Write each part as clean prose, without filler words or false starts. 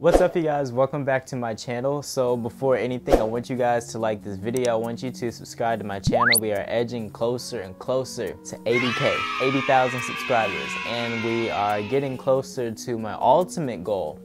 What's up, you guys? Welcome back to my channel. So before anything, I want you guys to like this video. I want you to subscribe to my channel. We are edging closer and closer to 80K, 80,000 subscribers, and we are getting closer to my ultimate goal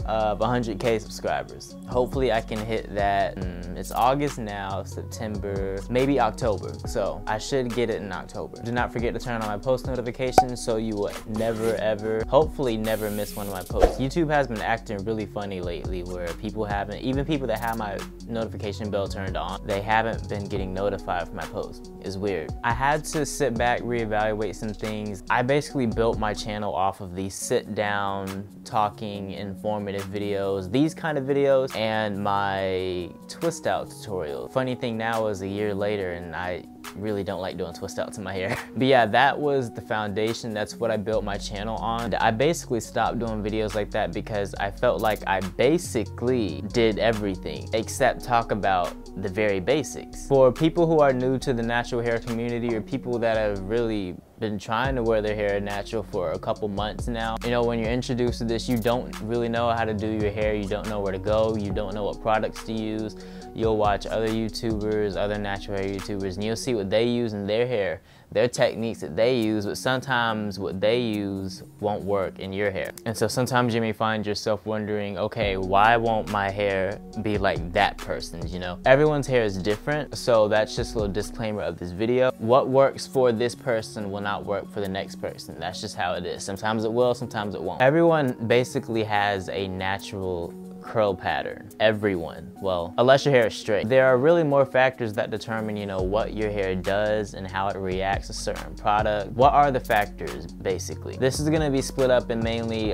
of 100K subscribers. Hopefully I can hit that. It's August now, September, maybe October. So I should get it in October. Do not forget to turn on my post notifications so you will never ever, hopefully never miss one of my posts. YouTube has been acting really funny lately where people haven't, even people that have my notification bell turned on, they haven't been getting notified for my posts. It's weird. I had to sit back, reevaluate some things. I basically built my channel off of these sit down, talking, informative videos, these kind of videos, and my twist out tutorial. Funny thing now is a year later and I really don't like doing twist outs in my hair. But yeah, that was the foundation. That's what I built my channel on. I basically stopped doing videos like that because I felt like I basically did everything except talk about the very basics. For people who are new to the natural hair community or people that have really been trying to wear their hair natural for a couple months now, you know, when you're introduced to this, you don't really know how to do your hair, you don't know where to go, you don't know what products to use. You'll watch other YouTubers, other natural hair YouTubers, and you'll see what they use in their hair, their techniques that they use, but sometimes what they use won't work in your hair. And so sometimes you may find yourself wondering, okay, why won't my hair be like that person's, you know? Everyone's hair is different, so that's just a little disclaimer of this video. What works for this person will not work for the next person. That's just how it is. Sometimes it will, sometimes it won't. Everyone basically has a natural curl pattern. Everyone. Well, unless your hair is straight. There are really more factors that determine, you know, what your hair does and how it reacts to certain product. What are the factors, basically? This is gonna be split up in mainly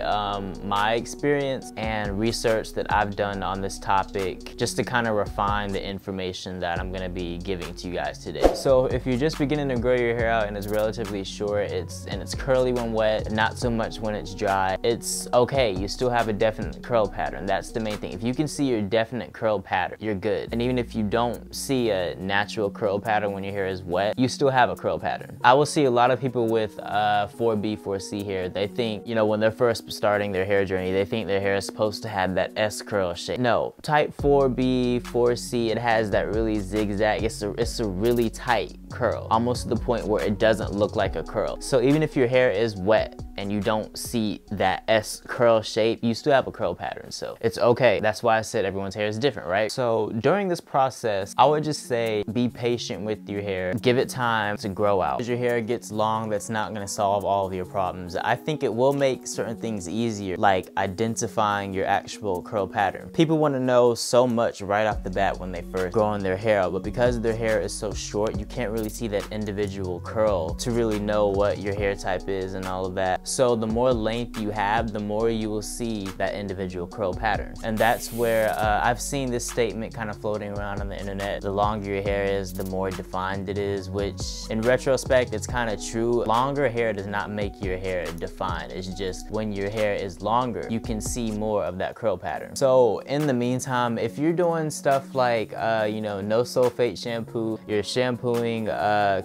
my experience and research that I've done on this topic, just to kind of refine the information that I'm gonna be giving to you guys today. So if you're just beginning to grow your hair out and it's relatively short, it's curly when wet, not so much when it's dry, it's okay. You still have a definite curl pattern. That's the main thing. If you can see your definite curl pattern, you're good. And even if you don't see a natural curl pattern when your hair is wet, you still have a curl pattern. I will see a lot of people with 4B, 4C hair. They think, you know, when they're first starting their hair journey, they think their hair is supposed to have that S curl shape. No, type 4B, 4C, it has that really zigzag. It's a really tight curl, almost to the point where it doesn't look like a curl. So even if your hair is wet and you don't see that S curl shape, you still have a curl pattern. So it's okay. That's why I said everyone's hair is different, right? So during this process, I would just say be patient with your hair. Give it time to grow out. As your hair gets long, that's not gonna solve all of your problems. I think it will make certain things easier, like identifying your actual curl pattern. People wanna know so much right off the bat when they first growing their hair out, but because their hair is so short, you can't really see that individual curl to really know what your hair type is and all of that. So the more length you have, the more you will see that individual curl pattern. And that's where I've seen this statement kind of floating around on the internet. The longer your hair is, the more defined it is, which in retrospect, it's kind of true. Longer hair does not make your hair defined. It's just when your hair is longer, you can see more of that curl pattern. So in the meantime, if you're doing stuff like, you know, no sulfate shampoo, you're shampooing,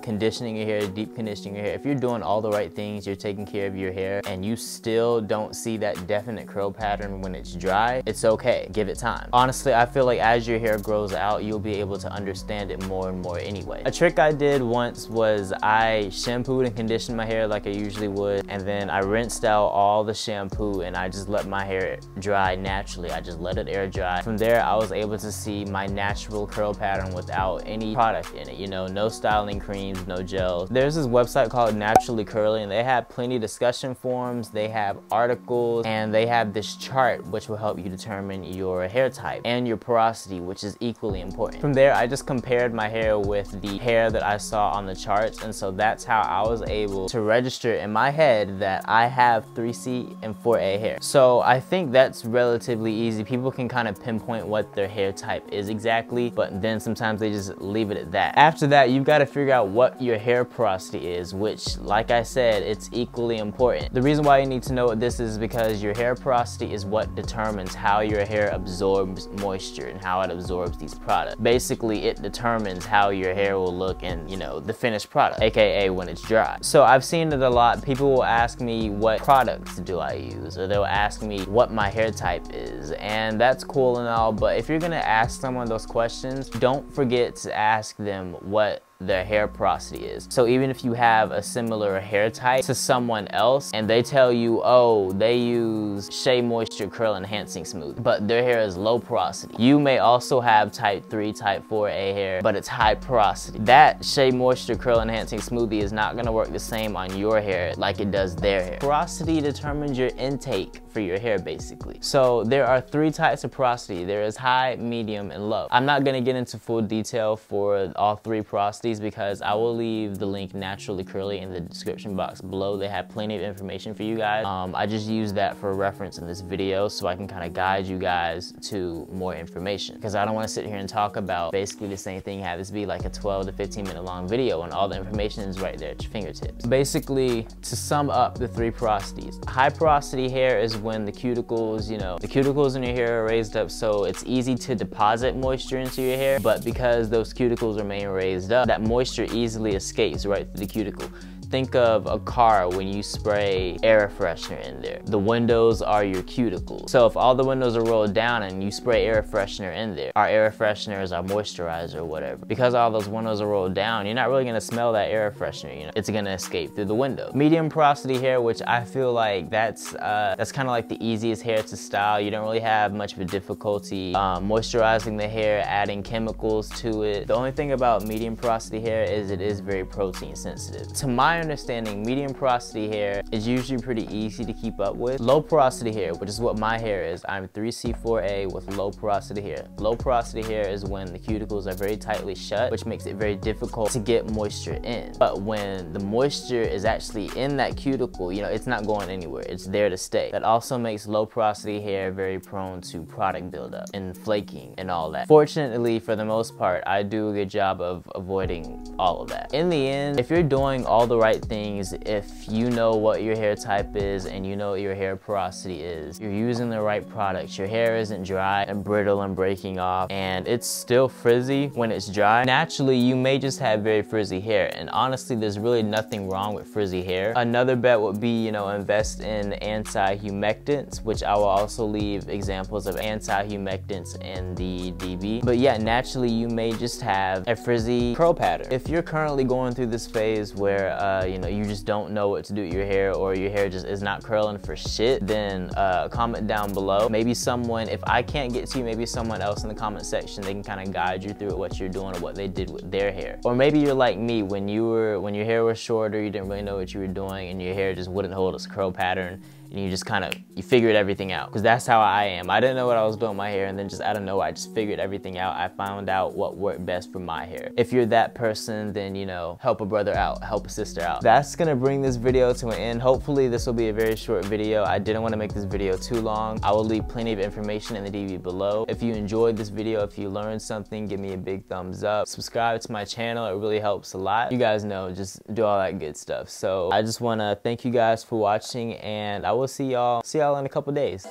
conditioning your hair, deep conditioning your hair, if you're doing all the right things, you're taking care of your hair, and you still don't see that definite curl pattern when it's dry, it's okay. Give it time. Honestly, I feel like as your hair grows out, you'll be able to understand it more and more anyway. A trick I did once was I shampooed and conditioned my hair like I usually would, and then I rinsed out all the shampoo and I just let my hair dry naturally. I just let it air dry. From there, I was able to see my natural curl pattern without any product in it, you know, no styling creams, no gels. There's this website called Naturally Curly, and they have plenty of discussion forums, they have articles, and they have this chart which will help you determine your hair type and your porosity, which is equally important. From there, I just compared my hair with the hair that I saw on the charts, and so that's how I was able to register in my head that I have 3C and 4A hair. So I think that's relatively easy. People can kind of pinpoint what their hair type is exactly, but then sometimes they just leave it at that. After that, you've got to gotta figure out what your hair porosity is, which, like I said, it's equally important. The reason why you need to know what this is because your hair porosity is what determines how your hair absorbs moisture and how it absorbs these products. Basically, it determines how your hair will look in, you know, the finished product, aka when it's dry. So I've seen it a lot. People will ask me what products do I use, or they'll ask me what my hair type is, and that's cool and all, but if you're gonna ask someone those questions, don't forget to ask them what their hair porosity is. So even if you have a similar hair type to someone else and they tell you, oh, they use Shea Moisture Curl Enhancing Smoothie, but their hair is low porosity. You may also have type 3, type 4A hair, but it's high porosity. That Shea Moisture Curl Enhancing Smoothie is not gonna work the same on your hair like it does their hair. Porosity determines your intake for your hair, basically. So there are 3 types of porosity. There is high, medium, and low. I'm not gonna get into full detail for all 3 porosities because I will leave the link Naturally Curly in the description box below. They have plenty of information for you guys. I just use that for reference in this video so I can kind of guide you guys to more information, because I don't want to sit here and talk about basically the same thing, have this be like a 12 to 15 minute long video when all the information is right there at your fingertips. Basically, to sum up the 3 porosities, high porosity hair is when the cuticles, you know, the cuticles in your hair are raised up so it's easy to deposit moisture into your hair, but because those cuticles remain raised up, that moisture easily escapes right through the cuticle. Think of a car when you spray air freshener in there. The windows are your cuticles. So if all the windows are rolled down and you spray air freshener in there, our air freshener is our moisturizer or whatever. Because all those windows are rolled down, you're not really gonna smell that air freshener, you know? It's gonna escape through the window. Medium porosity hair, which I feel like that's kind of like the easiest hair to style. You don't really have much of a difficulty moisturizing the hair, adding chemicals to it. The only thing about medium porosity hair is it is very protein sensitive. To my understanding, medium porosity hair is usually pretty easy to keep up with. Low porosity hair, which is what my hair is, I'm 3C4A with low porosity hair. Low porosity hair is when the cuticles are very tightly shut, which makes it very difficult to get moisture in. But when the moisture is actually in that cuticle, you know, it's not going anywhere, it's there to stay. That also makes low porosity hair very prone to product buildup and flaking and all that. Fortunately, for the most part, I do a good job of avoiding all of that. In the end, if you're doing all the right things, if you know what your hair type is and you know what your hair porosity is, you're using the right products, your hair isn't dry and brittle and breaking off, and it's still frizzy when it's dry, naturally you may just have very frizzy hair. And honestly, there's really nothing wrong with frizzy hair. Another bet would be, you know, invest in anti-humectants, which I will also leave examples of anti-humectants in the DB. But yeah, naturally you may just have a frizzy curl pattern. If you're currently going through this phase where you know, you just don't know what to do with your hair, or your hair just is not curling for shit, then comment down below. Maybe someone, if I can't get to you, maybe someone else in the comment section, they can kind of guide you through what you're doing or what they did with their hair. Or maybe you're like me, when your hair was shorter, you didn't really know what you were doing and your hair just wouldn't hold its curl pattern, and you just kind of, you figured everything out. Because that's how I am. I didn't know what I was doing with my hair, and then just out of nowhere, I just figured everything out. I found out what worked best for my hair. If you're that person, then, you know, help a brother out, help a sister out. That's gonna bring this video to an end. Hopefully this will be a very short video. I didn't want to make this video too long. I will leave plenty of information in the DB below. If you enjoyed this video, if you learned something, give me a big thumbs up. Subscribe to my channel, it really helps a lot. You guys know, just do all that good stuff. So I just want to thank you guys for watching, and I will see y'all in a couple days.